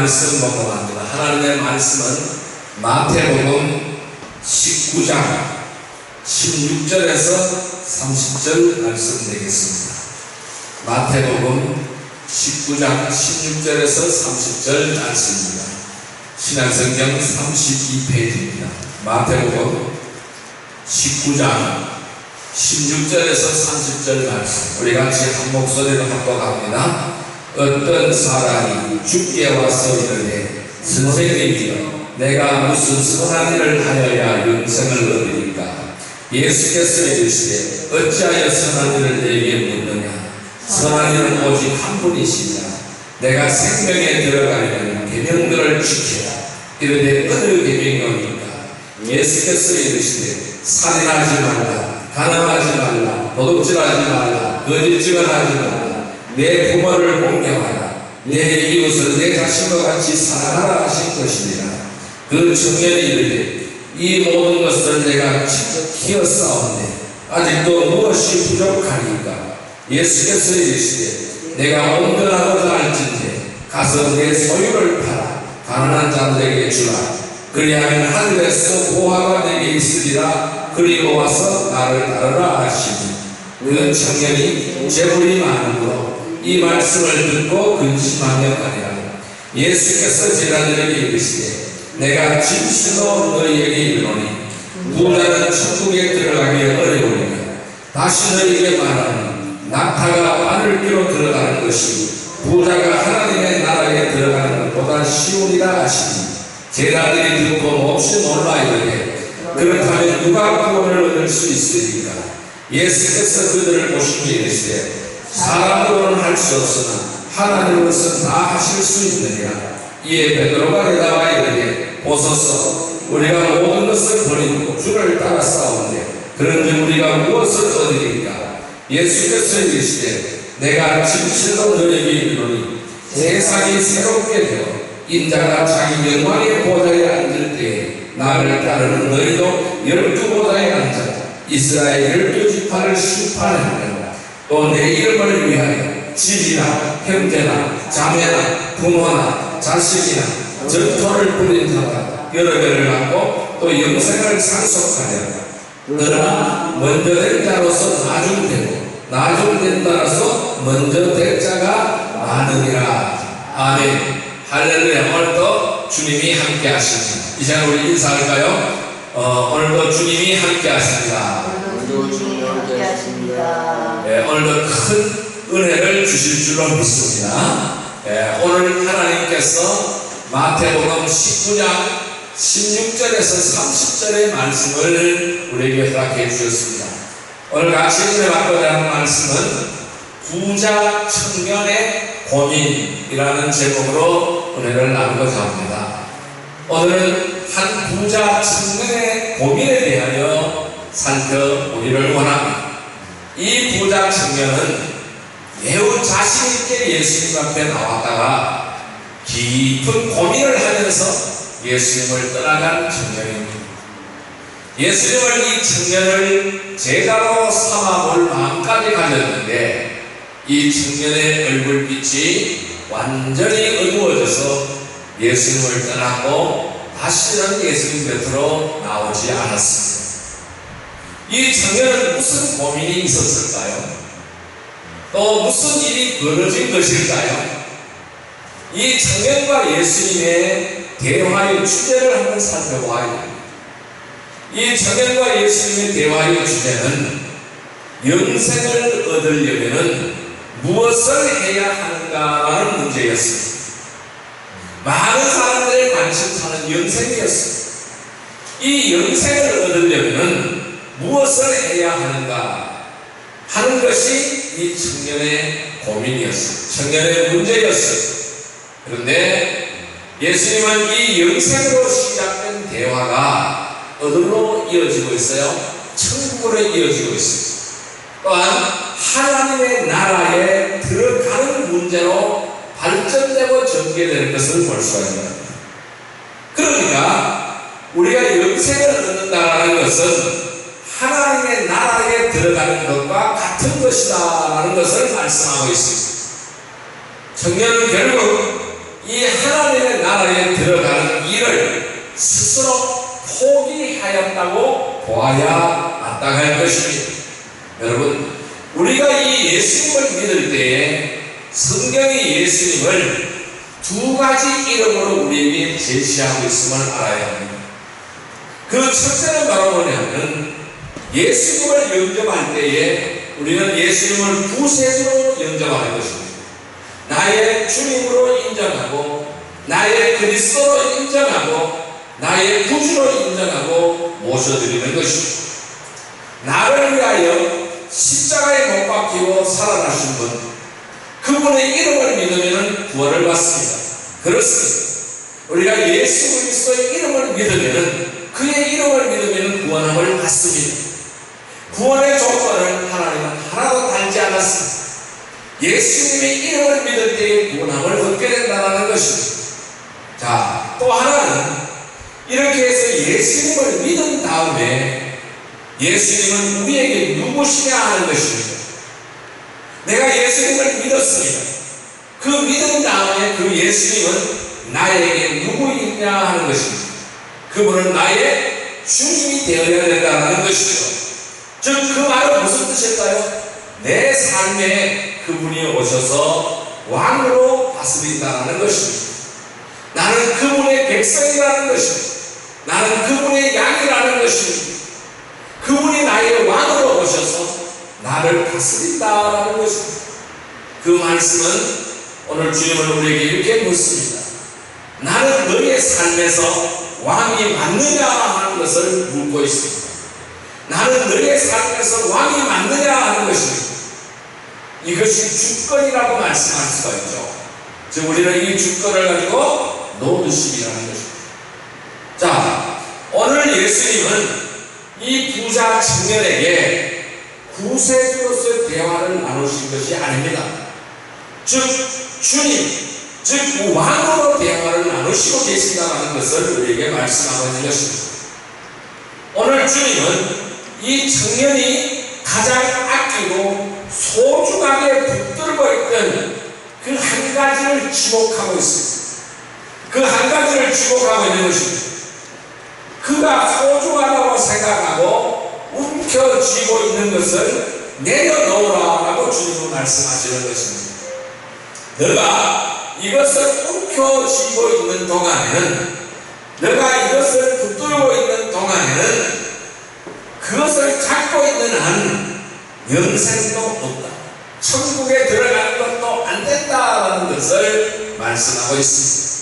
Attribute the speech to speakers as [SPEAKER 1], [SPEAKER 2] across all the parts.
[SPEAKER 1] 말씀 먹어갑니다. 하나님의 말씀은 마태복음 19장 16절에서 30절 말씀 되겠습니다. 마태복음 19장 16절에서 30절 말씀입니다. 신약성경 32페이지입니다. 마태복음 19장 16절에서 30절 말씀, 우리 같이 한 목소리로 합독합니다. 어떤 사람이 주께 와서 이르되 선생님이여 내가 무슨 선한 일을 하여야 영생을 얻으리까? 예수께서 이르시되 어찌하여 선한 일을 내게 묻느냐? 선한 일은 오직 한 분이시니라. 내가 생명에 들어가려면 계명들을 지켜라. 이르되 어느 계명이니까? 예수께서 이르시되 살인하지 말라, 가늠하지 말라, 도둑질하지 말라, 거짓 증언하지 말라, 내 부모를 공경하라, 내 이웃을 내 자신과 같이 사랑하라 하신 것이니라. 그 청년이 이르되 이 모든 것을 내가 직접 키웠사온데 아직도 무엇이 부족하니까? 예수께서 이르시되 내가 온전하고자 할진대 가서 내 소유를 팔아 가난한 자들에게 주라. 그리하면 하늘에서 보화가 내게 있으리라. 그리고 와서 나를 따르라 하시니 그 청년이 재물이 많으므로 이 말씀을 듣고 근심하며 가니라. 예수께서 제자들에게 이르시되 내가 진실로 너희에게 이르노니 부자는 천국에 들어가기 어려우니라. 다시 너희에게 말하니 낙타가 바늘귀로 들어가는 것이 부자가 하나님의 나라에 들어가는 것보다 쉬우리라 하시니 제자들이 듣고 몹시 놀라 이르되 그렇다면 누가 구원을 얻을 수 있으리까? 예수께서 그들을 보시며 이르시되 사람으로는 할 수 없으나 하나님으로서는 다 하실 수 있느니라. 이에 베드로가 대답하여 이르되 보소서 우리가 모든 것을 버리고 주를 따라 싸우는데 그런즉 우리가 무엇을 얻으리까? 예수께서 이르시되 내가 진실로 너에게 이르노니 세상이 새롭게 되어 인자가 자기 영광의 보좌에 앉을 때에 나를 따르는 너희도 12보좌에 앉아 이스라엘 12지파를 심판하리라. 또 내 이름을 위하여 집이나 형제나 자매나 부모나 자식이나 전토를 부린 자가 여러 배를 갖고 또 영생을 상속하리라. 그러나 먼저 된 자로서 나중되고 나중된 자로서 먼저 될 자가 많으리라. 아멘. 할렐루야. 오늘도 주님이 함께 하십니다. 이 시간 우리 인사할까요? 오늘도 주님이 함께 하십니다.
[SPEAKER 2] 오늘도 주님이 함께 하십니다.
[SPEAKER 1] 네, 오늘도 큰 은혜를 주실 줄로 믿습니다. 네, 오늘 하나님께서 마태복음 19장 16절에서 30절의 말씀을 우리에게 허락해 주셨습니다. 오늘 같이 은혜 받고자 하는 말씀은 부자 청년의 고민이라는 제목으로 은혜를 나누고자 합니다. 오늘은 한 부자 청년의 고민에 대하여 살펴보기를 원합니다. 이 부자 청년은 매우 자신있게 예수님 앞에 나왔다가 깊은 고민을 하면서 예수님을 떠나간 청년입니다. 예수님을 이 청년을 제자로 삼아볼 마음까지 가졌는데 이 청년의 얼굴빛이 완전히 어두워져서 예수님을 떠나고 다시는 예수님 곁으로 나오지 않았습니다. 이 청년은 무슨 고민이 있었을까요? 또 무슨 일이 벌어진 것일까요? 이 청년과 예수님의 대화의 주제를 한번 살펴봐야 합니다. 이 청년과 예수님의 대화의 주제는 영생을 얻으려면 무엇을 해야 하는가라는 문제였습니다. 많은 사람들의 관심사는 영생이었습니다. 이 영생을 얻으려면 무엇을 해야 하는가 하는 것이 이 청년의 고민이었습니다. 청년의 문제였습니다. 그런데 예수님은 이 영생으로 시작된 대화가 어디로 이어지고 있어요? 천국으로 이어지고 있습니다. 또한 하나님의 나라에 들어가는 문제로 발전되고 전개되는 것을 볼 수가 있습니다. 그러니까 우리가 영생을 얻는다는 것은 하나님의 나라에 들어가는 것과 같은 것이다 라는 것을 말씀하고 있습니다. 청년은 결국 이 하나님의 나라에 들어가는 일을 스스로 포기하였다고 보아야 마땅할 것입니다. 여러분, 우리가 이 예수님을 믿을 때에 성경이 예수님을 두 가지 이름으로 우리에게 제시하고 있음을 알아야 합니다. 그 첫째는 바로 뭐냐면, 예수님을 영접할 때에 우리는 예수님을 구세주로 영접하는 것입니다. 나의 주님으로 인정하고, 나의 그리스도로 인정하고, 나의 구주로 인정하고 모셔드리는 것입니다. 나를 위하여 십자가에 못 박히고 살아나신 분, 그분의 이름을 믿으면 구원을 받습니다. 그렇습니다. 우리가 예수 그리스도의 이름을 믿으면, 그의 이름을 믿으면 구원함을 받습니다. 구원의 조건을 하나님은 하나도 달지 않았습니다. 예수님의 이름을 믿을 때에 구원함을 얻게 된다는 것입니다. 자, 또 하나는 이렇게 해서 예수님을 믿은 다음에 예수님은 우리에게 누구시냐 하는 것입니다. 내가 예수님을 믿었습니다. 그 믿은 다음에 그 예수님은 나에게 누구이냐 하는 것입니다. 그분은 나의 주님이 되어야 된다는 것이죠. 즉, 그 말은 무슨 뜻일까요? 내 삶에 그분이 오셔서 왕으로 다스린다는 것입니다. 나는 그분의 백성이라는 것입니다. 나는 그분의 양이라는 것입니다. 그분이 나의 왕으로 오셔서 나를 다스린다는 것입니다. 그 말씀은 오늘 주님은 우리에게 이렇게 묻습니다. 나는 너의 삶에서 왕이 맞느냐 하는 것을 묻고 있습니다. 나는 너의 삶에서 왕이 맞느냐 하는 것입니다. 이것이 주권이라고 말씀할 수가 있죠. 즉, 우리는 이 주권을 가지고 노드십이라는 것입니다. 자, 오늘 예수님은 이 부자 청년에게 구세주로서의 대화를 나누신 것이 아닙니다. 즉, 주님, 즉 왕으로 대화를 나누시고 계신다는 것을 우리에게 말씀하고 있는 것입니다. 오늘 주님은 이 청년이 가장 아끼고 소중하게 붙들고 있던 그 한 가지를 지목하고 있습니다. 그 한 가지를 지목하고 있는 것입니다. 그가 소중하다고 생각하고 움켜쥐고 있는 것을 내려놓으라고 주님은 말씀하시는 것입니다. 너가 이것을 움켜쥐고 있는 동안에는, 너가 이것을 붙들고 있는 동안에는 그것을 잡고 있는 한 영생도 없다. 천국에 들어가는 것도 안 된다라는 것을 말씀하고 있습니다.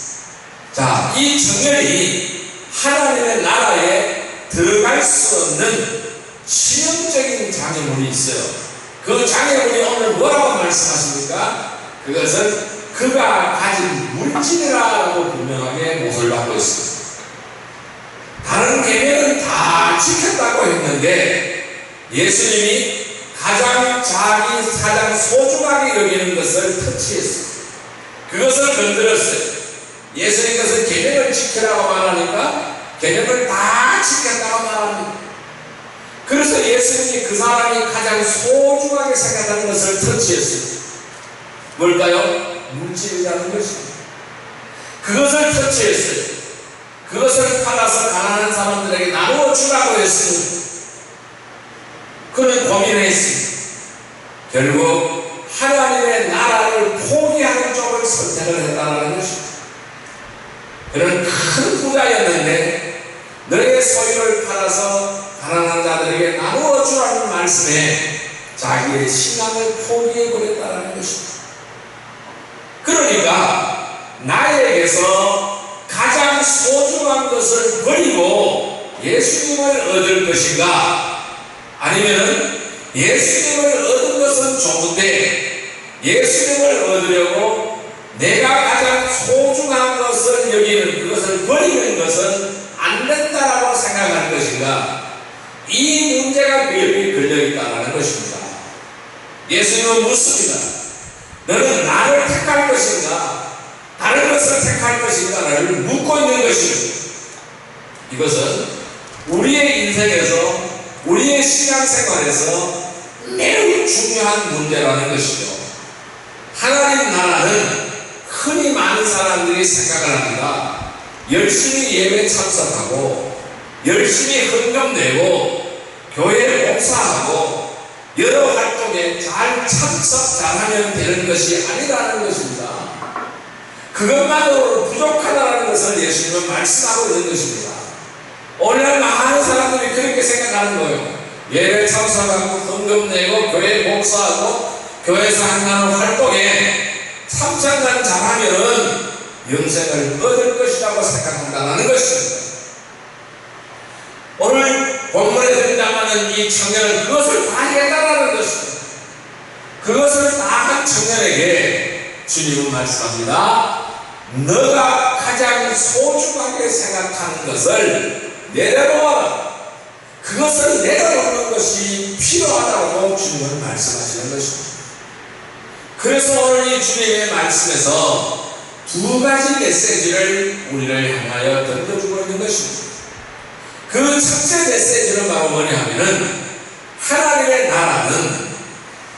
[SPEAKER 1] 자, 이 청년이 하나님의 나라에 들어갈 수 없는 치명적인 장애물이 있어요. 그 장애물이 오늘 뭐라고 말씀하십니까? 그것은 그가 가진 물질이라고 분명하게 못을 받고 있습니다. 다른 계명은 다 지켰다고 했는데 예수님이 가장 소중하게 여기는 것을 터치했어요. 그것을 건드렸어요. 예수님께서 계명을 지키라고 말하니까 계명을 다 지켰다고 말합니다. 그래서 예수님이 그 사람이 가장 소중하게 생각하는 것을 터치했어요. 뭘까요? 물질이라는 것입니다. 그것을 터치했어요. 그것을 받아서 가난한 사람들에게 나누어 주라고 했습니다. 그는 고민했습니다. 결국 하나님의 나라를 포기하는 쪽을 선택을 했다는 것입니다. 그는 큰 부자였는데 너의 소유를 팔아서 가난한 자들에게 나누어 주라는 말씀에 자기의 신앙을 포기해버렸다는 것입니다. 그러니까 나에게서 가장 소중한 것을 버리고 예수님을 얻을 것인가, 아니면 예수님을 얻은 것은 좋은데 예수님을 얻으려고 내가 가장 소중한 것을 여기는, 그것을 버리는 것은 안 된다라고 생각하는 것인가, 이 문제가 그에게 걸려있다는 것입니다. 예수님은 묻습니다. 너는 나를 택할 것인가 다른 것을 택할 것인가를 묻고 있는 것입니다. 이것은 우리의 인생에서, 우리의 신앙생활에서 매우 중요한 문제라는 것이죠. 하나님 나라는 흔히 많은 사람들이 생각을 합니다. 열심히 예배 참석하고 열심히 헌금 내고 교회 봉사하고 여러 활동에 잘 참석 잘하면 되는 것이 아니라는 것입니다. 그것만으로 부족하다는 것을 예수님은 말씀하고 있는 것입니다. 오늘날 많은 사람들이 그렇게 생각하는 거예요. 예배 참석하고 헌금 내고 교회 봉사하고 교회에서 한다는 활동에 참석만 잘하면은 영생을 얻을 것이라고 생각한다는 것입니다. 오늘 본문에 등장하는 이 청년은 그것을 다 했다는 것입니다. 그것을 다 한 청년에게 주님은 말씀합니다. 너가 가장 소중하게 생각하는 것을 내려놓아라. 그것을 내려놓는 것이 필요하다고 주님은 말씀하시는 것입니다. 그래서 오늘 이 주님의 말씀에서 두 가지 메시지를 우리를 향하여 던져주고 있는 것입니다. 그 첫째 메시지는 바로 뭐냐 하면은 하나님의 나라는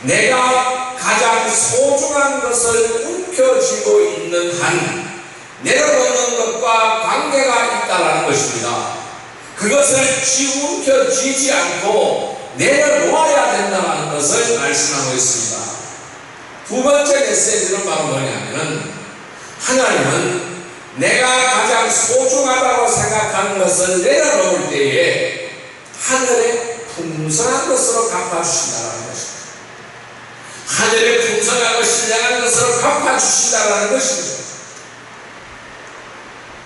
[SPEAKER 1] 내가 가장 소중한 것을 움켜쥐고 있는 한 내려놓는 것과 관계가 있다는 것입니다. 그것을 움켜쥐지 않고 내려놓아야 된다는 것을 말씀하고 있습니다. 두 번째 메시지는 바로 뭐냐면 하나님은 내가 가장 소중하다고 생각하는 것을 내려놓을 때에 하늘의 풍성한 것으로 갚아주신다는 것입니다. 하늘의 풍성하고 신령한 것으로 갚아주신다는 것입니다.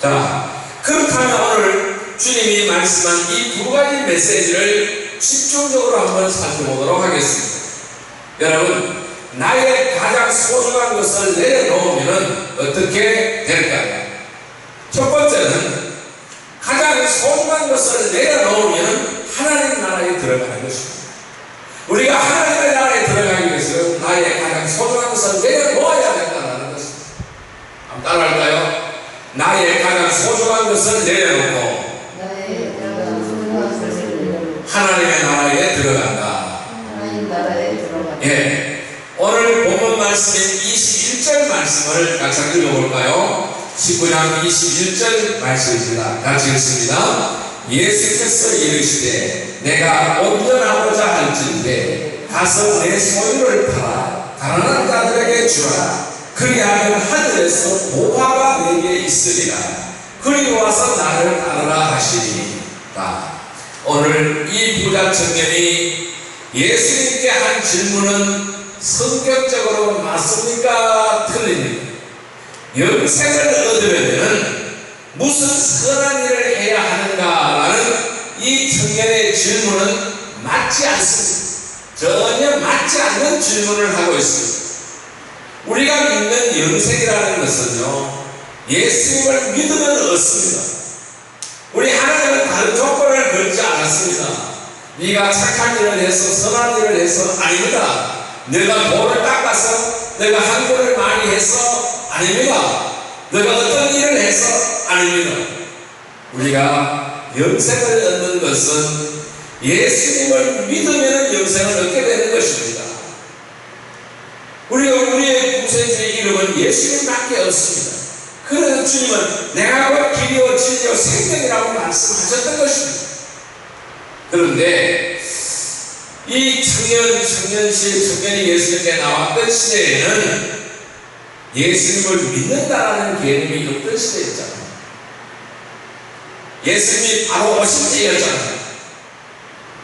[SPEAKER 1] 자, 그렇다면 오늘 주님이 말씀한 이 두 가지 메시지를 집중적으로 한번 살펴보도록 하겠습니다. 여러분, 나의 가장 소중한 것을 내려놓으면 어떻게 될까요? 첫 번째는 가장 소중한 것을 내려놓으면 하나님 나라에 들어가는 것입니다. 우리가 하나님의 나라에 들어가기 위해서 나의 가장 소중한 것을 내려놓아야 된다는 것입니다. 한번 따라할까요? 나의 가장 소중한 것을 내려놓고 하나님의 나라에 들어간다.
[SPEAKER 2] 하나님 나라에 들어간다.
[SPEAKER 1] 예. 오늘 본문 말씀인 21절 말씀을 같이 읽어볼까요? 19장 21절 말씀입니다. 같이 읽습니다. 예수께서 이르시되 내가 온전하고자 할진대 가서 내 소유를 팔아 가난한 자들에게 주라. 그리하면 하늘에서 보화가 내게 있으리라. 그리고 와서 나를 따르라 하시니라. 오늘 이 부자 청년이 예수님께 한 질문은 성격적으로 맞습니까? 틀립니까? 영생을 얻으려면 무슨 선한 일을 해야 하는가라는 이 청년의 질문은 맞지 않습니다. 전혀 맞지 않는 질문을 하고 있습니다. 우리가 믿는 영생이라는 것은요, 예수님을 믿으면 얻습니다. 우리 하나님은 다른 조건을 걸지 않았습니다. 네가 착한 일을 해서 선한 일을 해서 아닙니다. 내가 돌을 닦아서 내가 한국을 많이 해서 아닙니다. 내가 어떤 일을 해서 아닙니다. 우리가 영생을 얻는 것은 예수님을 믿으면 영생을 얻게 되는 것입니다. 우리의 구세주의 이름은 예수님밖에 없습니다. 그래서 주님은 내가 곧 길이요 진리요 생명이라고 말씀하셨던 것입니다. 그런데 이 청년이 예수님께 나왔던 시대에는 예수님을 믿는다라는 개념이 없던 시대였잖아요. 예수님이 바로 오신 때였잖아요.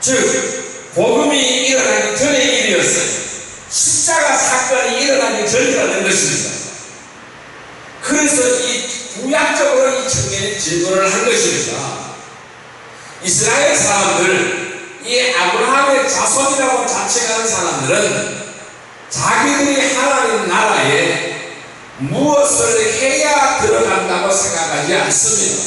[SPEAKER 1] 즉 복음이 일어나기 전의 일이었어요. 십자가 사건이 일어나기 전이라는 것입니다. 그래서 이 구약적으로 이 청년이 질문을 한 것입니다. 이스라엘 사람들, 이 아브라함의 자손이라고 자칭하는 사람들은 자기들이 하나님 나라에 무엇을 해야 들어간다고 생각하지 않습니다.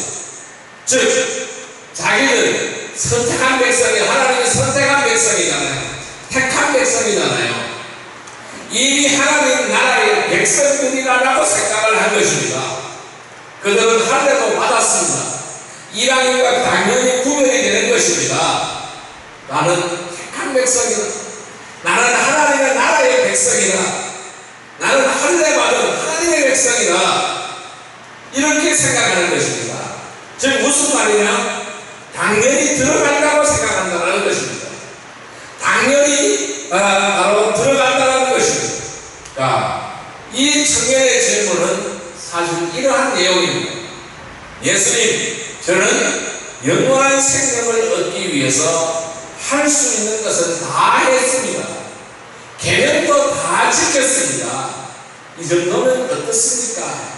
[SPEAKER 1] 즉 자기들 선택한 백성이 하나님이 선택한 백성이잖아요. 택한 백성이잖아요. 이미 하나님 나라의 백성들이라고 생각을 한 것입니다. 그들은 할례도 받았습니다. 이방인과 당연히 구별이 되는 것입니다. 나는 택한 백성이다. 나는 하나님의 나라의 백성이다. 나는 할례 받은 하나님의 백성이다. 이렇게 생각하는 것입니다. 즉 무슨 말이냐? 당연히 들어간다고 생각한다는 것입니다. 당연히 바로 들어간다는 것입니다. 자, 이 청년의 질문은 사실 이러한 내용입니다. 예수님, 저는 영원한 생명을 얻기 위해서 할 수 있는 것은 다 했습니다. 계명도 다 지켰습니다. 이 정도면 어떻습니까?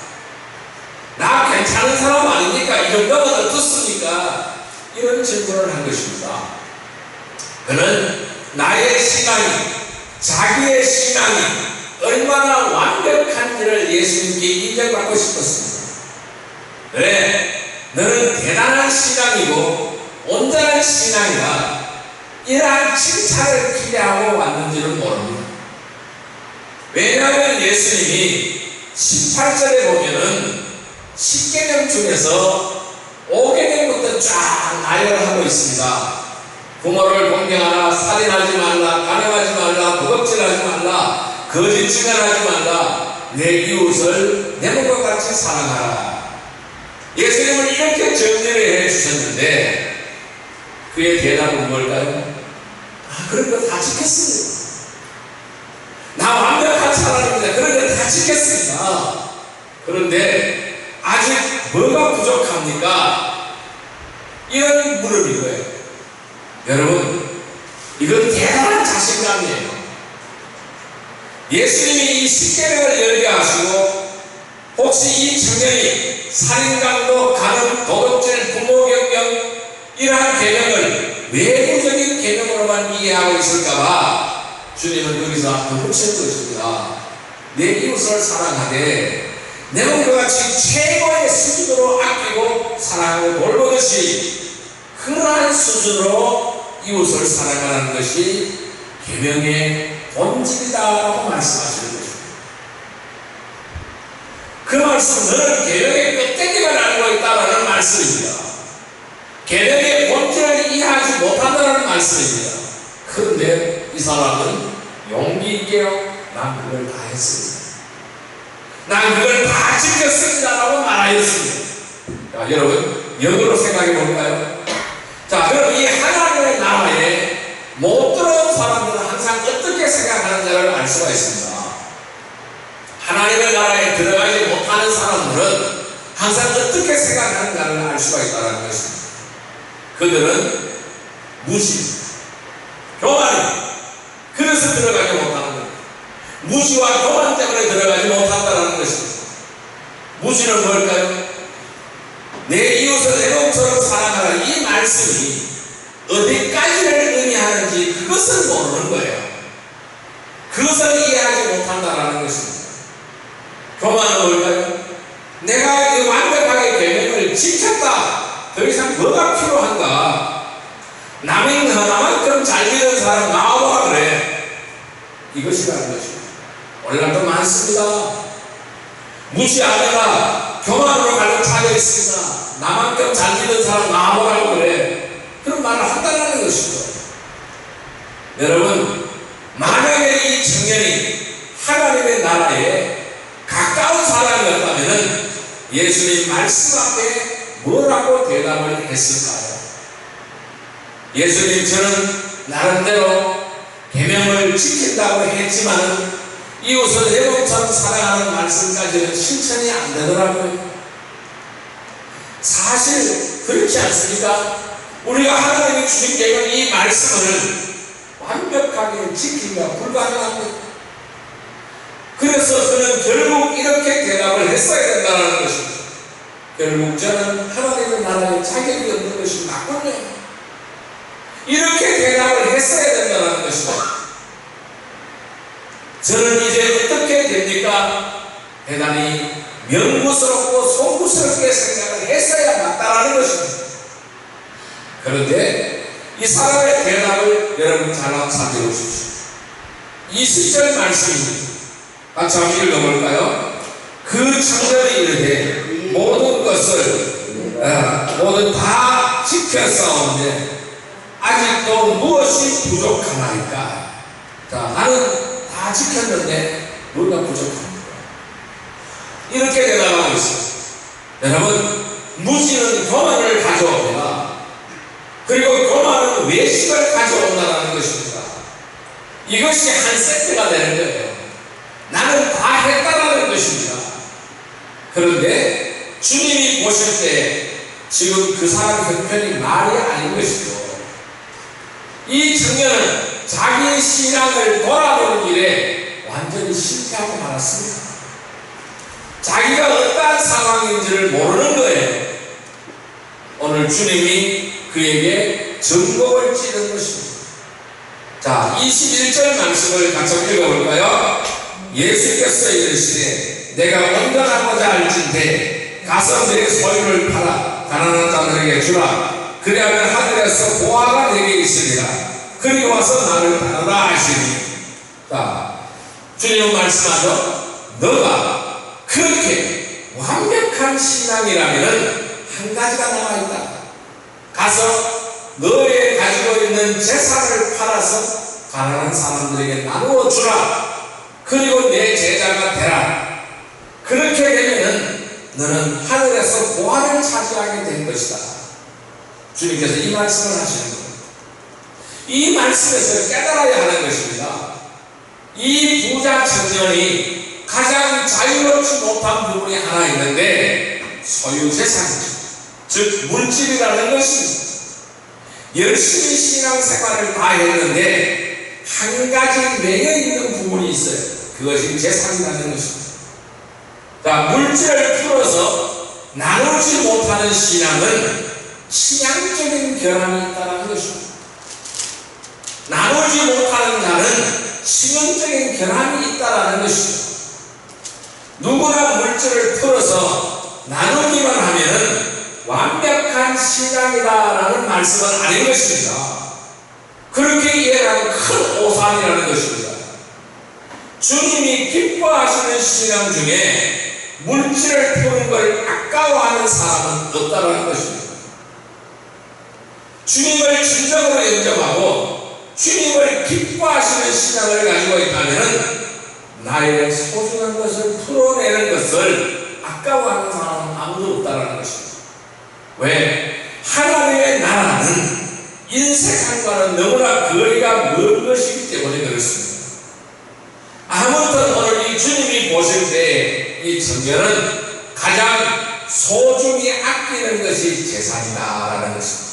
[SPEAKER 1] 나 괜찮은 사람 아닙니까? 이 정도면 어떻습니까? 이런 질문을 한 것입니다. 그는 나의 신앙이, 자기의 신앙이 얼마나 완벽한지를 예수님께 인정받고 싶었습니다. 그래, 너는 대단한 신앙이고 온전한 신앙이다. 이러한 칭찬을 기대하고 왔는지는 모릅니다. 왜냐하면 예수님이 18절에 보면은 10계명 중에서 5계명부터 쫙 나열하고 있습니다. 부모를 공경하라, 살인하지 말라, 간음하지 말라, 도둑질하지 말라, 거짓 증언하지 말라, 내 이웃을 내 몸과 같이 사랑하라. 예수님은 이렇게 정리를 해주셨는데 그의 대답은 뭘까요? 그런 거 다 지켰습니다. 나 완벽한 사람입니다. 그런 거 다 지켰습니다. 그런데 아직 뭐가 부족합니까? 이런 물음인 거예요. 여러분, 이건 대단한 자신감이에요. 예수님이 이 10계명을 열게 하시고 혹시 이 청년이 살인강도, 간음, 도둑질, 부모경경 이러한 계명을 외부적인 계명으로만 이해하고 있을까봐 주님은 여기서 덧붙인 것입니다. 내 이웃을 사랑하되 내 몸과 같이 최고의 수준으로 아끼고 사랑하고 돌보듯이 그러한 수준으로 이웃을 사랑하는 것이 계명의 본질이다라고 말씀하시는 것입니다. 그 말씀은 너는 계명의 끝대기만 알고 있다라는 말씀입니다. 계명의 본질을 이해하지 못한다는 말씀입니다. 그런데 이 사람은 용기 있게 난 그걸 다 했습니다. 난 그걸 다 지켰습니다 라고 말하였습니다. 자, 여러분 영어로 생각해 볼까요? 자, 그럼 이 하나님의 나라에 못 들어온 사람들은 항상 어떻게 생각하는지를 알 수가 있습니다. 하나님의 나라에 들어가지 못하는 사람들은 항상 어떻게 생각하는가를 알 수가 있다는 것입니다. 그들은 무시, 교만입니다. 그래서 들어가지 못하는 겁니다. 무시와 교만 때문에 들어가지 못한다는 것입니다. 무시는 뭘까요? 내 이웃을 내 몸처럼 사랑하라. 이 말씀이 어디까지를 의미하는지 그것을 모르는 거예요. 그것을 이해하지 못한다는 것입니다. 교만은 뭘까요? 내가 이 완벽하게 계명을 지켰다. 더 이상 뭐가 필요한가? 남이 나만큼 잘 믿는 사람 나와보라 그래. 이것이라는 것입니다. 오늘날도 많습니다. 무시하다가 교만으로 가득 차져 있습니다. 나만큼 잘 믿는 사람 나와보라고 그래. 그런 말을 한다는 것입니다. 여러분, 만약에 이 청년이 하나님의 나라에 가까운 사람이었다면 예수님 말씀 앞에 뭐라고 대답을 했을까요? 예수님, 저는 나름대로 계명을 지킨다고 했지만 이웃을 내 몸처럼 사랑하는 말씀까지는 실천이 안 되더라고요. 사실 그렇지 않습니까? 우리가 하나님이 주신 계명 이 말씀을 완벽하게 지키기가 불가능합니다. 그래서 그는 결국 이렇게 대답을 했어야 된다는 것입니다. 결국 저는 하나님의 나라에 자격이 없는 것이 맞군요. 이렇게 대답을 했어야 된다는 것입니다. 저는 이제 어떻게 됩니까? 대단히 명구스럽고 송구스럽게 생각을 했어야 맞다라는 것입니다. 그런데 이 사람의 대답을 여러분 잘 살펴보십시오. 20절 말씀입니다. 같이 한번 읽어볼까요? 그 청년이 이르되 모든 것을 모두 다 지켰사온데 아직도 무엇이 부족하나이까? 자, 나는 다 지켰는데 우리가 부족합니다. 이렇게 대답하고 있습니다. 여러분, 무지는 교만을 가져옵니다. 그리고 교만은 외식을 가져온다는 것입니다. 이것이 한 세트가 되는 거예요. 나는 다 했다라는 것입니다. 그런데 주님이 보실 때 지금 그 사람 형편이 말이 아닌 것이죠. 이 청년은 자기의 신앙을 돌아보는 길에 완전히 실패하고 말았습니다. 자기가 어떠한 상황인지를 모르는 거예요. 오늘 주님이 그에게 전곡을 찌른 것입니다. 자, 21절 말씀을 같이 읽어볼까요? 예수께서 이르시되 내가 온전하고자 할진대 가서 내 소유를 팔아 가난한 자들에게 주라. 그리하면 하늘에서 보화가 내게 있으리라. 그리고 와서 나를 따르라 하시니. 자, 주님은 말씀하죠. 너가 그렇게 완벽한 신앙이라면 한 가지가 남아있다. 가서 너의 가지고 있는 재산을 팔아서 가난한 사람들에게 나누어 주라. 그리고 내 제자가 되라. 그렇게 되면은 너는 하늘에서 보화를 차지하게 된 것이다. 주님께서 이 말씀을 하시는 겁니다. 이 말씀에서 깨달아야 하는 것입니다. 이 부자 청년이 가장 자유롭지 못한 부분이 하나 있는데 소유재산이죠. 즉 물질이라는 것입니다. 열심히 신앙생활을 다 했는데 한 가지 매여 있는 부분이 있어요. 그것이 재산이라는 것입니다. 자, 물질을 풀어서 나누지 못하는 신앙은 신앙적인 결함이 있다는 것입니다. 나누지 못하는 자는 신앙적인 결함이 있다는 것입니다. 누구나 물질을 풀어서 나누기만 하면 완벽한 신앙이다라는 말씀은 아닌 것입니다. 그렇게 이해하는 큰 오산이라는 것입니다. 주님이 기뻐하시는 신앙 중에 물질을 푸는 걸 아까워하는 사람은 없다는 것입니다. 주님을 진정으로 영접하고 주님을 기뻐하시는 신앙을 가지고 있다면 나의 소중한 것을 풀어내는 것을 아까워하는 사람은 아무도 없다는 것입니다. 왜? 하나님의 나라는 인생과는 너무나 거리가 먼 것이기 때문에 그렇습니다. 아무튼 오늘 이 주님이 보실 때 이 청년은 가장 소중히 아끼는 것이 재산이다라는 것입니다.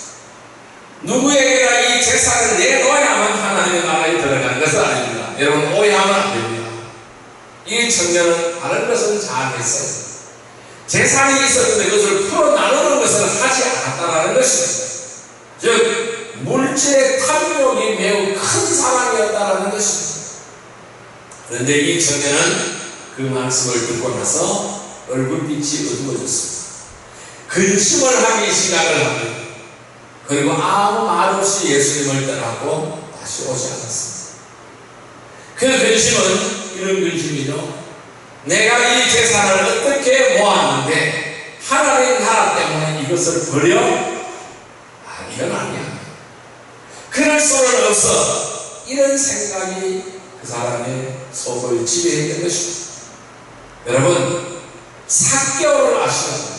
[SPEAKER 1] 누구에게나 이 재산을 내놓아야만 하나님의 나라에 들어가는 것은 아닙니다. 여러분 오해하면 안 됩니다. 이 청년은 다른 것은 잘했어요. 재산이 있었는데 그것을 풀어 나누는 것을 하지 않았다는 것입니다. 즉 물질의 탐욕이 매우 큰 사람이었다는 것입니다. 그런데 이 청년은 그 말씀을 듣고 나서 얼굴빛이 어두워졌습니다. 근심을 하기 시작을 합니다. 그리고 아무 말 없이 예수님을 떠났고 다시 오지 않았습니다. 그 근심은 이런 근심이죠. 내가 이 재산을 어떻게 모았는데 하나님 나라 때문에 이것을 버려? 이건 아니야. 그럴 수는 없어. 이런 생각이 그 사람의 속을 지배했던 것입니다. 여러분, 삭개오를 아시나요?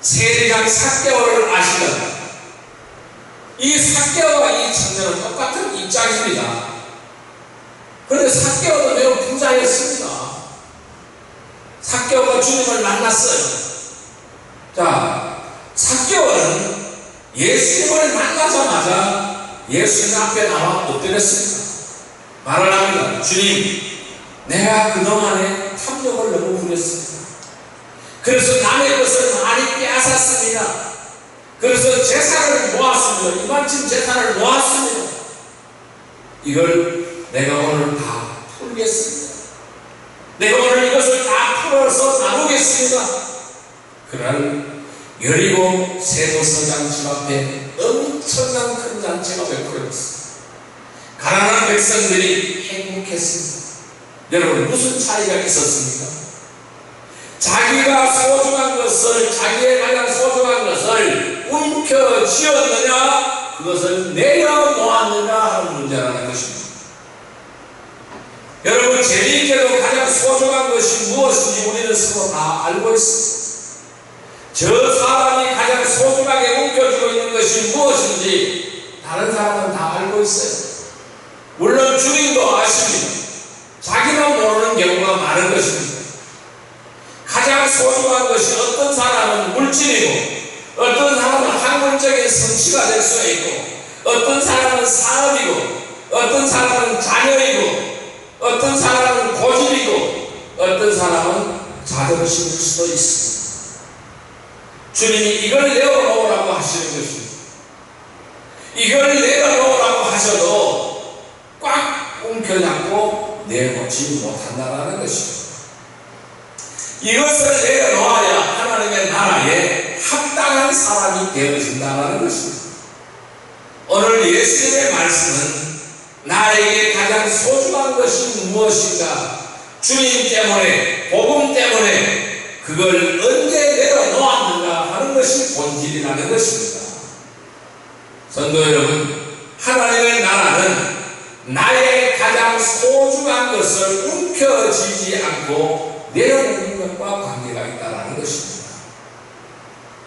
[SPEAKER 1] 세리장 삭개오를 아시나요? 이 삭개오와 이 청년은 똑같은 입장입니다. 그런데 삭개오도 매우 부자였습니다. 삭개오가 주님을 만났어요. 자, 삭개오는 예수님을 만나자마자 예수님 앞에 나와 엎드렸습니다. 말을 합니다. 주님, 내가 그동안에 탐욕을 너무 부렸습니다. 그래서 남의 것을 많이 빼앗았습니다. 그래서 재산을 모았습니다. 이만큼 재산을 모았습니다. 이걸 내가 오늘 다 풀겠습니다. 내가 오늘 이것을 다 풀어서 나누겠습니다. 그날 여리고 세도서장 집 앞에 엄청난 큰 잔치가 베풀어졌습니다. 가난한 백성들이 행복했습니다. 여러분, 무슨 차이가 있었습니까? 자기가 소중한 것을, 자기에 가장 소중한 것을 움켜쥐었느냐, 그것을 내려놓았느냐 하는 문제라는 것입니다. 여러분, 재미있게도 가장 소중한 것이 무엇인지 우리는 서로 다 알고 있습니다. 저 사람이 가장 소중하게 움켜쥐고 있는 것이 무엇인지 다른 사람은 다 알고 있어요. 물론 주님도 아십니다. 자기만 모르는 경우가 많은 것입니다. 가장 소중한 것이 어떤 사람은 물질이고, 어떤 사람은 학문적인 성취가 될 수 있고, 어떤 사람은 사업이고, 어떤 사람은 자녀이고, 어떤 사람은 고집이고, 어떤 사람은 자존심일 수도 있습니다. 주님이 이걸 내어놓으라고 하시는 것입니다. 이걸 내어놓으라고 하셔도 꽉 움켜잡고 내놓지 못한다는 것입니다. 이것을 내려놓아야 하나님의 나라에 합당한 사람이 되어진다는 것입니다. 오늘 예수님의 말씀은 나에게 가장 소중한 것이 무엇인가, 주님 때문에, 복음 때문에 그걸 언제 내려놓았는가 하는 것이 본질이라는 것입니다. 성도 여러분, 하나님의 나라는 나의 가장 소중한 것을 움켜쥐지 않고 내려놓는 것과 관계가 있다는 것입니다.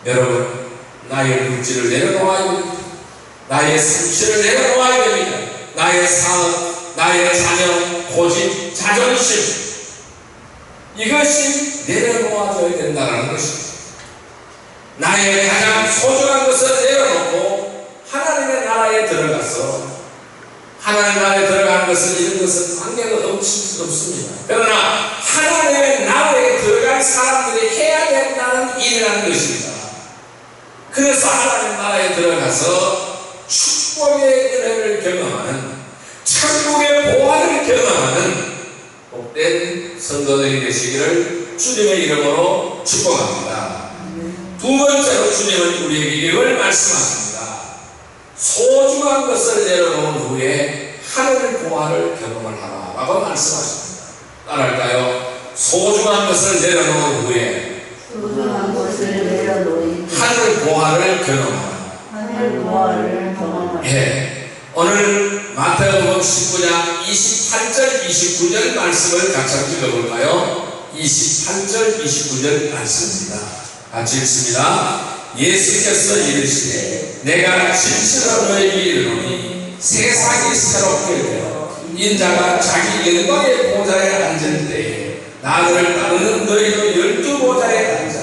[SPEAKER 1] 여러분, 나의 물질을 내려놓아야 됩니다. 나의 성취를 내려놓아야 됩니다. 나의 사업, 나의 자녀, 고집, 자존심, 이것이 내려놓아져야 된다는 것입니다. 나의 가장 소중한 것을 내려놓고 하나님의 나라에 들어가서, 하나님의 나라에 들어가는 것은, 이런 것은 관계가 없습니다. 그러나 하나님의 나라에 들어갈 사람들이 해야 된다는 일이라는 것입니다. 그래서 하나님의 나라에 들어가서 축복의 은혜를 경험하는, 천국의 보화를 경험하는 복된 성도들이 되시기를 주님의 이름으로 축복합니다. 두 번째로 주님은 우리에게 이걸 말씀하십니다. 소중한 것을 내려놓은 후에 하늘 보화를 경험을 하라라고 말씀하십니다. 따라할까요? 소중한 것을 내려놓은 후에
[SPEAKER 2] 소중한 것을 내려놓은
[SPEAKER 1] 하늘 보화를 경험하라.
[SPEAKER 2] 하늘 보화를 경험하라.
[SPEAKER 1] 예. 오늘 마태복음 19장 28절 29절 말씀을 같이 읽어볼까요? 28절 29절 말씀입니다. 같이 읽습니다. 예수께서 이르시되 내가 진실로 너에게 이르노니 세상이 새롭게 되어 인자가 자기 영광의 보좌에 앉을 때에 나를 따르는 너희도 12보좌에 앉아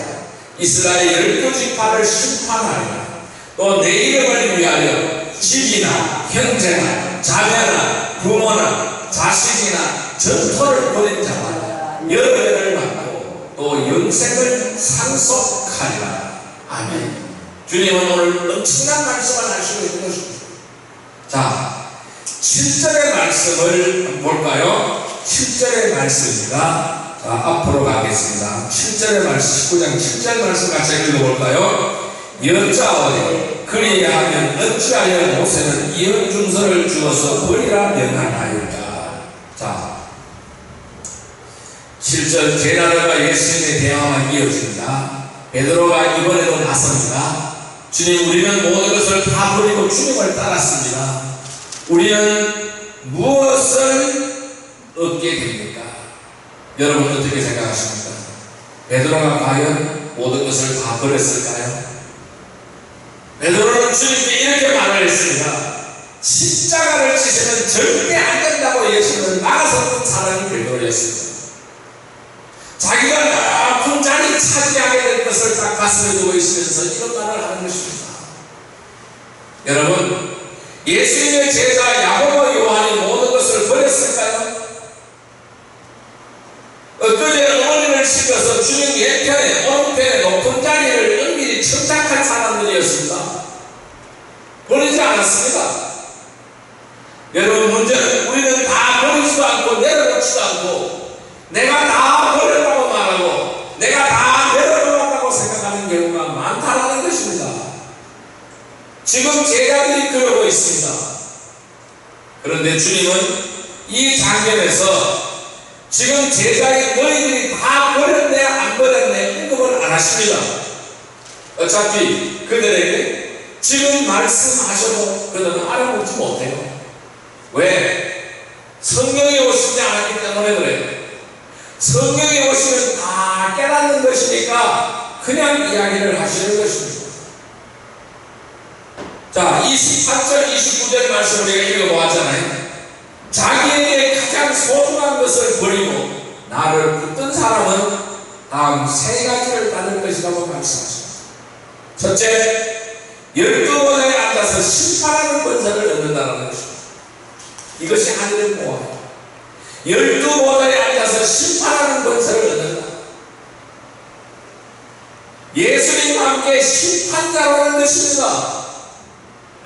[SPEAKER 1] 이스라엘 12지파를 심판하리라. 또 내 이름을 위하여 집이나 형제나 자매나 부모나 자식이나 전토를 벌인 자마다 열매를 받고 또 영생을 상속하리라. 아멘. 주님은 오늘 엄청난 말씀을 하시고 있는 것입니다. 자, 7절의 말씀을 볼까요? 7절의 말씀입니다. 자, 앞으로 가겠습니다. 7절의 말씀, 19장 7절 말씀 같이 읽어볼까요? 여짜오되 그리하면 어찌하여 모세는 이런 준서를 주어서 버리라 명하나이까. 자, 7절 제자들과 예수님의 대화가 이어집니다. 베드로가 이번에도 나섭니다. 주님, 우리는 모든 것을 다 버리고 주님을 따랐습니다. 우리는 무엇을 얻게 됩니까? 여러분 어떻게 생각하십니까? 베드로가 과연 모든 것을 다 버렸을까요? 베드로는 주님께 이렇게 말을 했습니다. 십자가를 지시면 절대 안 된다고 예수는 나가서 사람이 베드로였습니다. 자기가 높은 자리 차지하게 될 것을 딱 가슴에 두고 있으면서 이런 말을 하는 것입니다. 여러분, 예수님의 제자 야고보 요한이 모든 것을 버렸을까요? 엊그제 어머니를 시켜서 주님 왼편에 오른편에 높은 자리를 은밀히 청탁한 사람들이었습니다. 버리지 않았습니다. 여러분, 문제는 우리는 다 버리지도 않고 내려놓지도 않고 내가 다 버렸다고 말하고 내가 다 내려놓았다고 생각하는 경우가 많다는 것입니다. 지금 제자들이 그러고 있습니다. 그런데 주님은 이 장면에서 지금 제자의 너희들이 다 버렸네 안 버렸네 언급을 안 하십니다. 어차피 그들에게 지금 말씀하셔도 그들은 알아보지 못해요. 왜? 성경에 오시지 않았기 때문에 그래요. 성경에 오시면 다 깨닫는 것이니까 그냥 이야기를 하시는 것입니다. 자, 28절, 29절 말씀 우리가 읽어보았잖아요. 자기에게 가장 소중한 것을 버리고 나를 붙든 사람은 다음 세 가지를 받을 것이라고 말씀하십니다. 첫째, 12보좌에 앉아서 심판하는 권세를 얻는다는 것입니다. 이것이 하늘의 보화예요. 12보좌에 앉아서 심판하는 권세를 얻는다. 예수님과 함께 심판자라는 것입니다.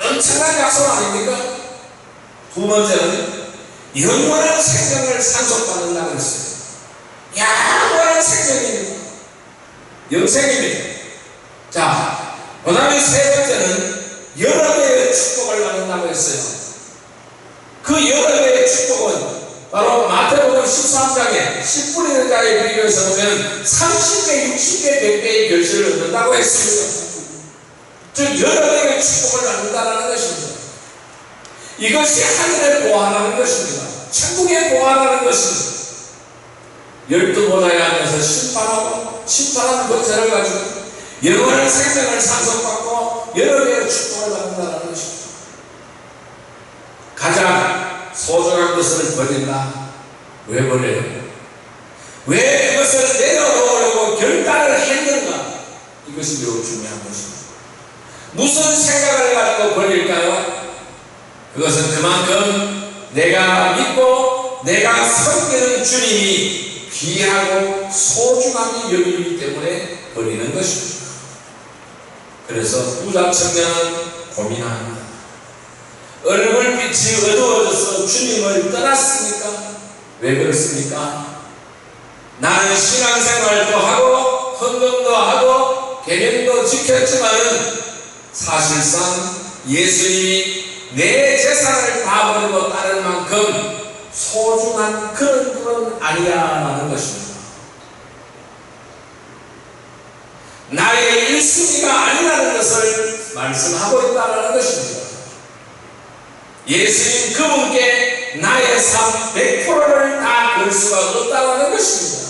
[SPEAKER 1] 엄청난 약속 아닙니까? 두 번째는 영원한 생명을 상속받는다고 했어요. 영원한 생명입니다. 영생입니다. 자, 그 다음에 세 번째는 여러 개의 축복을 받는다고 했어요. 그 여러 개의 축복은 바로 마태복음 13장에 10분의 자에 비교해서 보면 30배, 60배, 100배의 결실을 얻는다고 했습니다. 즉 여러 개의 축복을 받는다는 것입니다. 이것이 하늘의 보화라는 것입니다. 천국의 보화라는 것입니다. 12보좌에 앉아서 심판하는 권세를 가지고 영원한 생명을 상속받고 여러 개의 축복을 받는다는 것입니다. 가장 소중한 것을 버린다. 왜 버려요? 왜 그것을 내려놓으려고 결단을 했는가? 이것이 매우 중요한 것입니다. 무슨 생각을 가지고 버릴까요? 그것은 그만큼 내가 믿고 내가 섬기는 주님이 귀하고 소중하게 여기기 때문에 버리는 것입니다. 그래서 부자 청년은 고민합니다. 얼굴빛이 어두워져서 주님을 떠났습니까? 왜 그렇습니까? 나는 신앙생활도 하고 헌금도 하고 계명도 지켰지만 사실상 예수님이 내 재산을 다 버리고 따를 만큼 소중한 그런 분은 아니야라는 것입니다. 나의 1순위가 아니라는 것을 말씀하고 있다는 것입니다. 예수님 그분께 나의 삶 100%를 다 걸 수가 없다는 것입니다.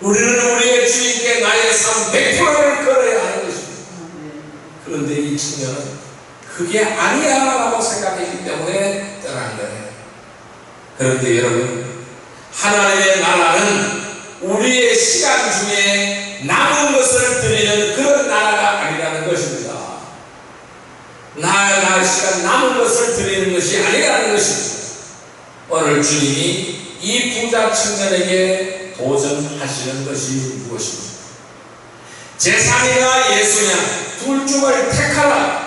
[SPEAKER 1] 우리는 우리의 주님께 나의 삶 100%를 걸어야 하는 것입니다. 그런데 이 청년은 그게 아니야 라고 생각했기 때문에 떠난 거예요. 그런데 여러분, 하나님의 나라는 우리의 시간 중에 남은 것을 드리는 그런 나라가 아니라는 것입니다. 나의 시간 남은 것을 드리는 것이 아니라는 것입니다. 오늘 주님이 이 부자 청년에게 도전하시는 것이 무엇입니까? 재산이나 예수냐 둘 중을 택하라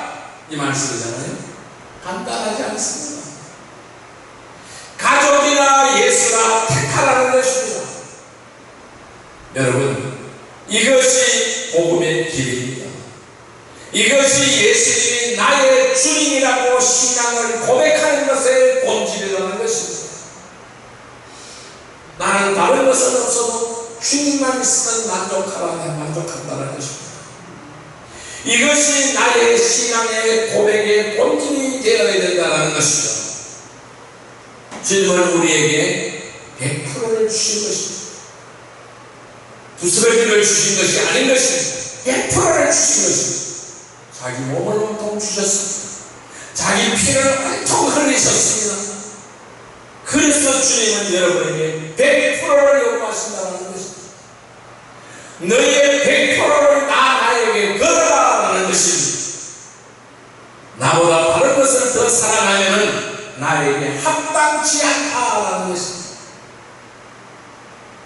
[SPEAKER 1] 이 말씀이잖아요. 간단하지 않습니다. 가족이나 예수나 택하라는 것입니다. 여러분, 이것이 복음의 길입니다. 이것이 예수님이 나의 주님이라고 신앙을 고백하는 것의 본질이라는 것입니다. 나는 다른 것은 없어도 주님만 있으면 만족한다는 것입니다. 이것이 나의 신앙의 고백의 본질이 되어야 된다는 것이죠. 주님은 우리에게 100%를 주신 것입니다. 두스러기를 주신 것이 아닌 것입니다. 100%를 주신 것입니다. 자기 몸을 온통 주셨습니다. 자기 피를 온통 흘리셨습니다. 그래서 주님은 여러분에게 100%를 요구하신다는 것입니다. 너희의 100%를 나에게 걸어라라는 것입니다. 나보다 다른 것을 더 사랑하면 나에게 합당치 않다라는 것입니다.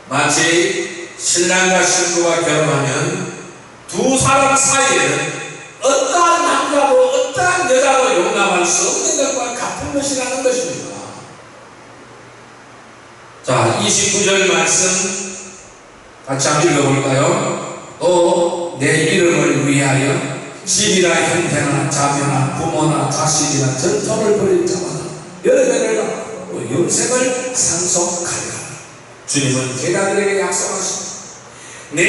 [SPEAKER 1] 마치 신랑과 신부가 결혼하면 두 사람 사이에는 어떠한 남자도 어떠한 여자도 용납할 수 없는 것과 같은 것이라는 것입니다. 자, 29절 말씀 같이 한번 읽어볼까요? 또 내 이름을 위하여 집이나 형제나 자녀나 부모나 자식이나 전토를 벌인 자마다 열매를 받고 영생을 상속하리라. 주님은 제자들에게 약속하십니다. 내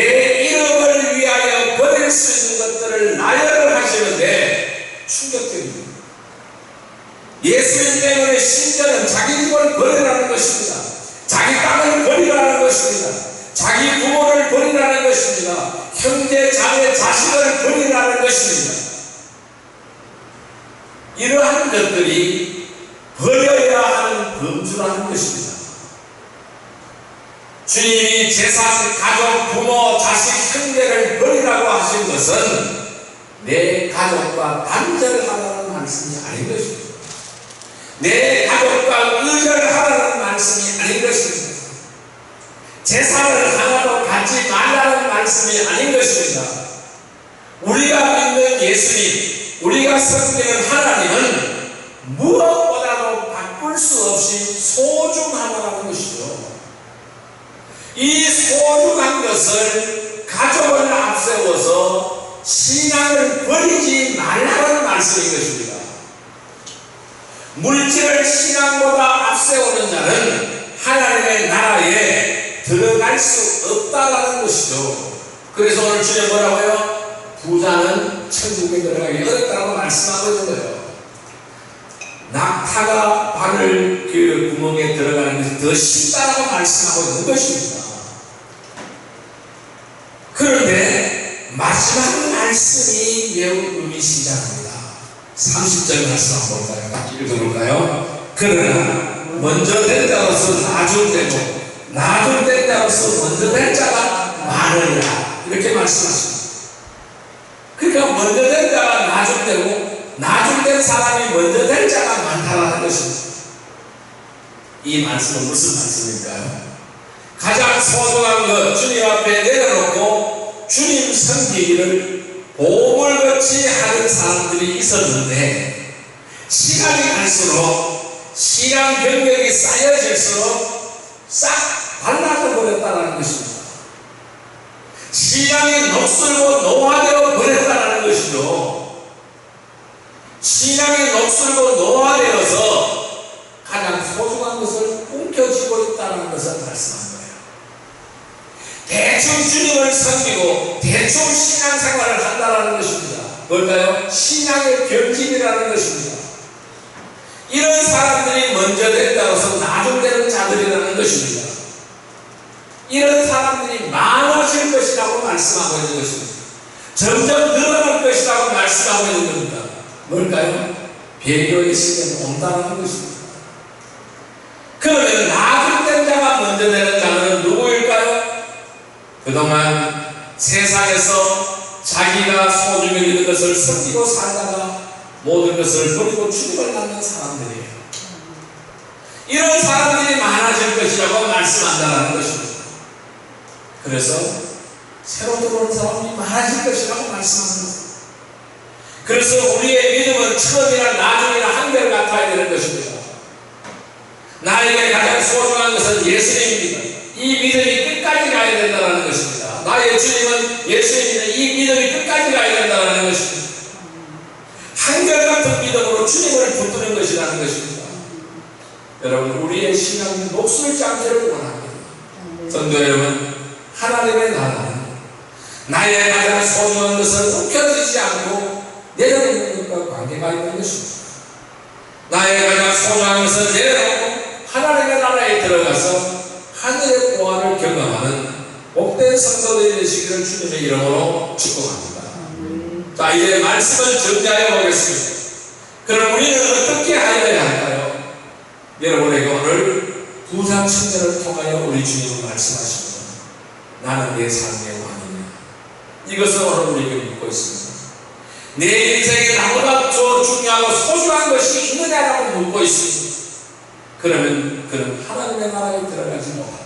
[SPEAKER 1] 이름을 위하여 버릴 수 있는 것들을 나열을 하시는데 충격적입니다. 예수님 때문에 심지어는 자기 집을 버리라는 것입니다. 자기 땅을 버리라는 것입니다. 자기 부모를 버리라는 것입니다. 형제, 자매, 자식을 버리라는 것입니다. 이러한 것들이 버려야 하는 범주라는 것입니다. 주님이 재산, 가족, 부모, 자식, 형제를 버리라고 하신 것은 내 가족과 단절하라는 말씀이 아닌 것입니다. 내 가족과 의절하라는 말씀이 아닌 것입니다. 재산을 하나도 갖지 말라는 말씀이 아닌 것입니다. 우리가 믿는 예수님, 우리가 섬기는 하나님은 무엇보다도 바꿀 수 없이 소중하다는 것이죠. 이 소중한 것을 가족을 앞세워서 신앙을 버리지 말라는 말씀인 것입니다. 물질을 신앙보다 앞세우는 자는 하나님의 나라에 들어갈 수 없다라는 것이죠. 그래서 오늘 주님 뭐라고요? 부자는 천국에 들어가기 어렵다고 말씀하고 있는 거예요. 낙타가 바늘 그 구멍에 들어가는 것이 더 쉽다라고 말씀하고 있는 것입니다. 그런데 마지막 말씀이 매우 의미심장합니다. 30절 말씀 한번 볼까요? 읽어볼까요? 그러나 먼저 된 자로서 나중되고 나중된 자로서 먼저 된 자가 많으리라, 이렇게 말씀하십니다. 그러니까 먼저 된 자가 나중되고 나중된 사람이 먼저 된 자가 많다라는 것입니다. 이 말씀은 무슨 말씀일까요? 가장 소중한 것 주님 앞에 내려놓고 주님 섬기기를 보물같이 하는 사람들이 있었는데, 시간이 갈수록 신앙 경력이 쌓여질수록 싹 발라져 버렸다는 것입니다. 신앙이 녹슬고 노화되어 버렸다는 것이죠. 신앙이 녹슬고 노화되어서 가장 소중한 것을 움켜쥐고 있다는 것을 말씀합니다. 대충 주님을 섬기고 대충 신앙생활을 한다는 것입니다. 뭘까요? 신앙의 결집이라는 것입니다. 이런 사람들이 먼저 된다고서 나중되는 자들이라는 것입니다. 이런 사람들이 많아질 것이라고 말씀하고 있는 것입니다. 점점 늘어날 것이라고 말씀하고 있는 겁니다. 뭘까요? 배교의 시대는 온다는 것입니다. 그러면 나중된 자가 먼저 되는 자는 누구일까요? 그동안 세상에서 자기가 소중히 여기는 것을 섬기고 살다가 모든 것을 버리고 주님을 닮는 사람들이에요. 이런 사람들이 많아질 것이라고 말씀한다는 것입니다. 그래서 새로 들어오는 사람이 많아질 것이라고 말씀합니다. 그래서 우리의 믿음은 처음이나 나중이나 한결같아야 되는 것입니다. 나에게 가장 소중한 것은 예수님입니다. 이 믿음이 끝까지 가야 된다는 것입니다. 나의 주님은 예수님입니다. 이 믿음이 끝까지 가야 된다는 것입니다. 한결같은 믿음으로 주님을 붙드는 것이라는 것입니다. 여러분, 우리의 신앙이 녹슬지 않기를 원합니다. 성도 여러분, 하나님의 나라는 나의 가장 소중한 것을 움켜쥐지 않고 내려놓는 것과 관계가 있는 것입니다. 나의 가장 소중한 것을 내려놓고 하나님의 나라에 들어가서 하늘의 보화를 경험하는 복된 성도들이 되시기를 주님의 이름으로 축복합니다. 자, 이제 말씀을 정리하여 보겠습니다. 그럼 우리는 어떻게 하여야 할까요? 여러분에게 오늘 부자 청년을 통하여 우리 주님은 말씀하십니다. 나는 내 삶의 왕이냐. 이것을 오늘 우리에게 묻고 있습니다. 내 인생에 나보다 더 중요하고 소중한 것이 있느냐라고 묻고 있습니다. 그러면 그는 하나님의 나라에 들어가지 못합니다.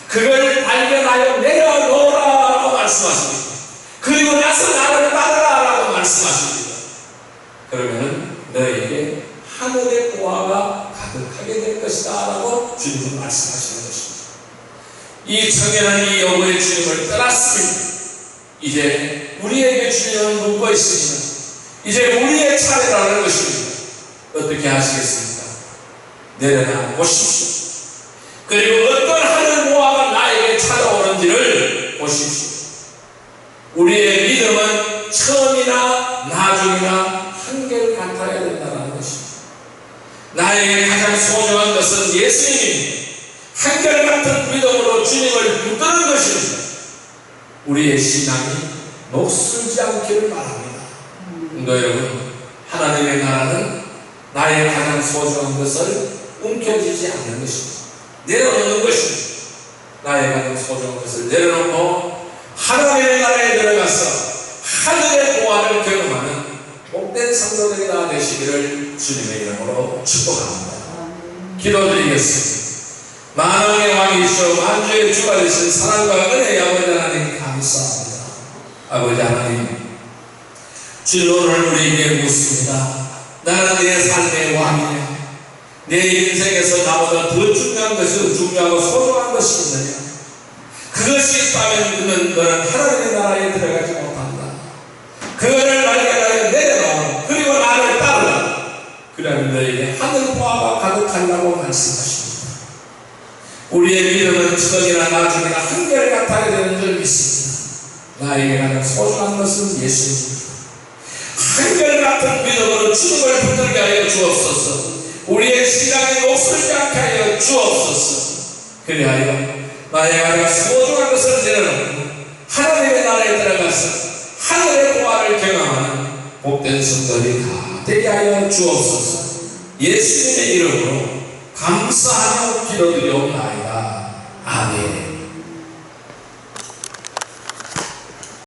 [SPEAKER 1] 그걸 발견하여 내려놓으라라고 말씀하십니다. 그리고 나서 나를 따르라라고 말씀하십니다. 그러면 너에게 하늘의 보화가 가득하게 될 것이다 라고 주님은 말씀하시는 것입니다. 이 청년은 이 여부의 주님을 떠났습니다. 이제 우리에게 주님은 묻고 있습니다. 이제 우리의 차례라는 것입니다. 어떻게 하시겠습니까? 내려놔 보십시오. 그리고 어떤 하늘 보화가 나에게 찾아오는지를 보십시오. 우리의 믿음은 처음이나 나중이나 한결같아야 된다는 것입니다. 나에게 가장 소중한 것은 예수님입니다. 한결같은 믿음으로 주님을 붙드는 것입니다. 우리의 신앙이 녹슬지 않기를 바랍니다. 성도 여러분, 하나님의 나라는 나의 가장 소중한 것을 움켜쥐지 않는 것입니다. 내려놓는 것입니다. 나의 가장 소중한 것을 내려놓고 하나님의 나라에 들어가서 하늘의 보화를 경험하는 복된 성도들이 다 되시기를 주님의 이름으로 축복합니다. 기도드리겠습니다. 만왕의 왕이시오 만주의 주가 되신 사랑과 은혜의 아버지 하나님 감사합니다. 아버지 하나님, 주님 오늘 우리에게 묻습니다. 나는 내 삶의 왕이냐? 내 인생에서 나보다 더 중요한 것이 중요하고 소중한 것이 있느냐? 그것이 있다면 너는 하나님의 나라에 들어가지 못한다. 그거를 발견하여 내려놓아 그리고 나를 따르라. 그러면 너에게 하늘 보화가 가득하리라고 말씀하십니다. 우리의 믿음은 지금이나 나중이나 한결같아야 되는 줄 믿습니다. 나에게 가장 소중한 것은 예수입니다. 한결같은 믿음으로 주님을 붙들게 하여 주옵소서. 우리의 신앙이 녹슬지 않게 하여 주옵소서. 그리하여 나의 가장 소중한 것을 내려놓고 하나님의 나라에 들어가서 하늘의 보화를 경험하는 복된 성도들이 다 되게 하여 주옵소서. 예수님의 이름으로 감사하며 기도드리옵나이다. 아멘.